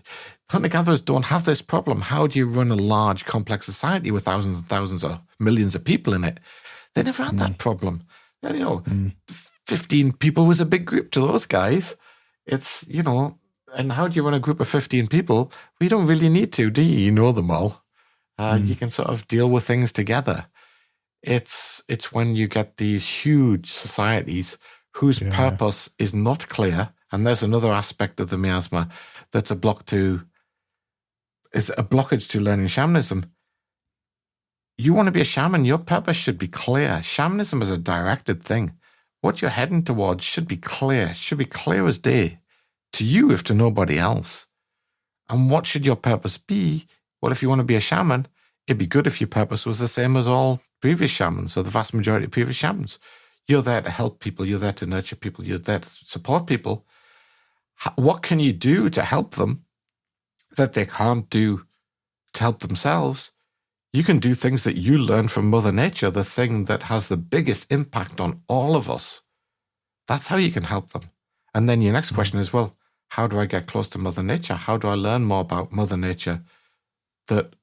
hunter-gatherers don't have this problem. How do you run a large, complex society with thousands and thousands or millions of people in it? They never had that problem. 15 people was a big group to those guys. It's, and how do you run a group of 15 people? We don't really need to, do you? You know them all. You can sort of deal with things together. It's when you get these huge societies whose purpose is not clear, and there's another aspect of the miasma that's a blockage to learning shamanism. You want to be a shaman, your purpose should be clear. Shamanism is a directed thing. What you're heading towards should be clear as day to you, if to nobody else. And what should your purpose be? Well, if you want to be a shaman, it'd be good if your purpose was the same as all previous shamans, or the vast majority of previous shamans. You're there to help people. You're there to nurture people. You're there to support people. What can you do to help them that they can't do to help themselves? You can do things that you learn from Mother Nature, the thing that has the biggest impact on all of us. That's how you can help them. And then your next question is, well, how do I get close to Mother Nature? How do I learn more about Mother Nature that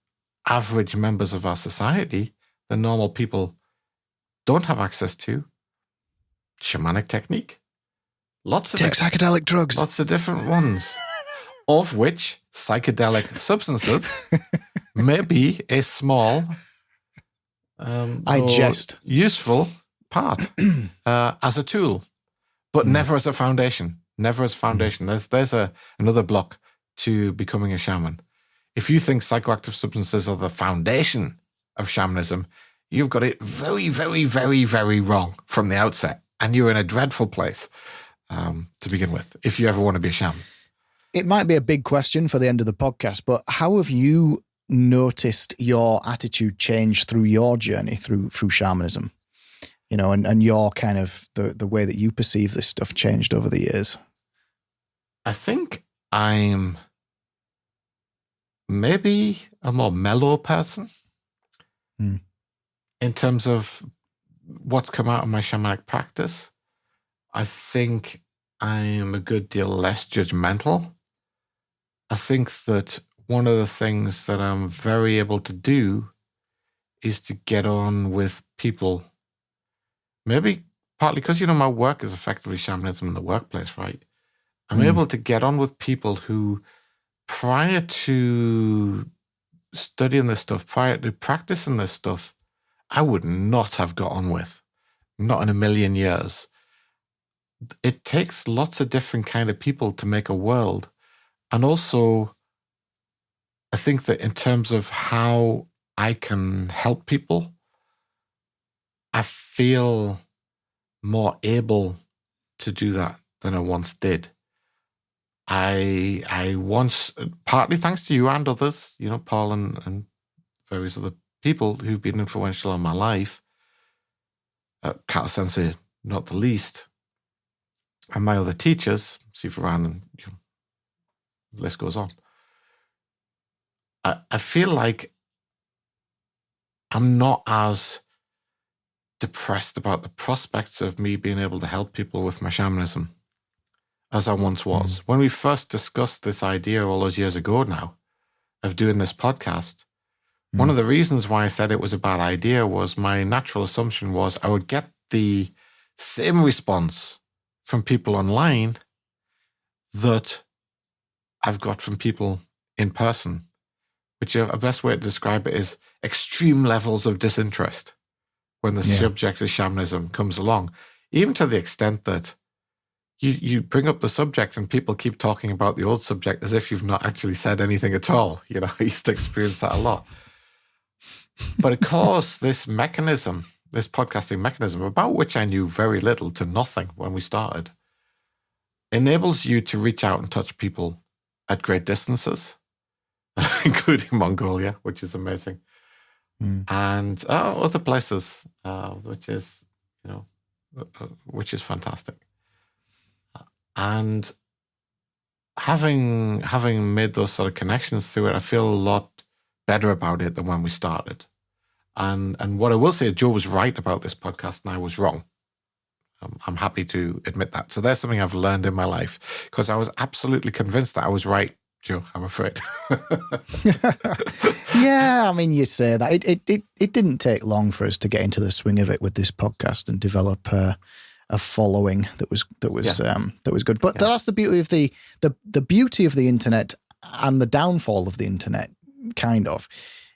average members of our society, the normal people, don't have access to? Shamanic technique. Lots of Take psychedelic drugs. Lots of different ones, of which psychedelic substances may be a small, useful part as a tool, but never as a foundation. Never as a foundation. There's another block to becoming a shaman. If you think psychoactive substances are the foundation of shamanism, you've got it very, very, very, very wrong from the outset. And you're in a dreadful place to begin with, if you ever want to be a shaman. It might be a big question for the end of the podcast, but how have you noticed your attitude change through your journey through shamanism? And your kind of the way that you perceive this stuff changed over the years? I think I'm maybe a more mellow person in terms of what's come out of my shamanic practice. I think I'm a good deal less judgmental. I think that one of the things that I'm very able to do is to get on with people. Maybe partly because, my work is effectively shamanism in the workplace, right? I'm able to get on with people who, prior to studying this stuff, prior to practicing this stuff, I would not have got on with. Not in a million years. It takes lots of different kind of people to make a world. And also, I think that in terms of how I can help people, I feel more able to do that than I once did. I once, partly thanks to you and others, Paul and various other people who've been influential in my life, Kato Sensei not the least, and my other teachers, Sifuran, and the list goes on. I feel like I'm not as depressed about the prospects of me being able to help people with my shamanism as I once was. When we first discussed this idea all those years ago now of doing this podcast, one of the reasons why I said it was a bad idea was my natural assumption was I would get the same response from people online that I've got from people in person, which a best way to describe it is extreme levels of disinterest when the subject of shamanism comes along, even to the extent that you bring up the subject and people keep talking about the old subject as if you've not actually said anything at all. I used to experience that a lot. But of course, this mechanism, this podcasting mechanism, about which I knew very little to nothing when we started, enables you to reach out and touch people at great distances, including Mongolia, which is amazing, and other places, which is fantastic. And having made those sort of connections through it, I feel a lot better about it than when we started. And what I will say, Joe was right about this podcast, and I was wrong. I'm happy to admit that. So there's something I've learned in my life, because I was absolutely convinced that I was right, Joe, I'm afraid. Yeah, I mean, you say that. It didn't take long for us to get into the swing of it with this podcast and develop a following that was good. But that's the beauty of the beauty of the internet, and the downfall of the internet, kind of,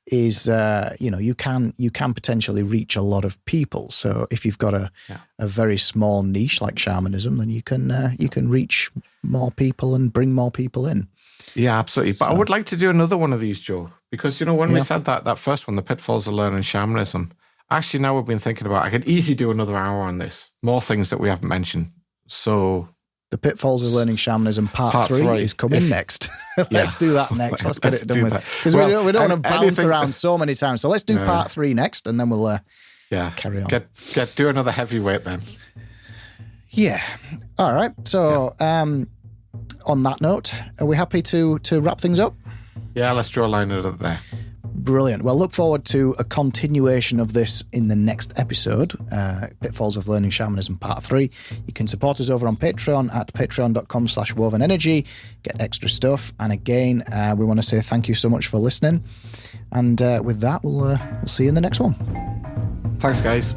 is you can potentially reach a lot of people. So if you've got a very small niche like shamanism, then you can reach more people and bring more people in. Yeah, absolutely. But I would like to do another one of these, Joe, because when we said that first one, the Pitfalls of Learning Shamanism, actually now we've been thinking about, I could easily do another hour on this, more things that we haven't mentioned. So the Pitfalls of Learning Shamanism part 3 is coming next. Let's do that next. Let's get it done with. Because we don't want to bounce around so many times. So let's do part 3 next, and then we'll carry on. Do another heavyweight then. Yeah. All right. So on that note, are we happy to wrap things up? Yeah, let's draw a line under it there. Brilliant. Well, look forward to a continuation of this in the next episode, Pitfalls of Learning Shamanism Part 3. You can support us over on Patreon at patreon.com/wovenenergy, get extra stuff. And again, we want to say thank you so much for listening. And with that, we'll see you in the next one. Thanks, guys.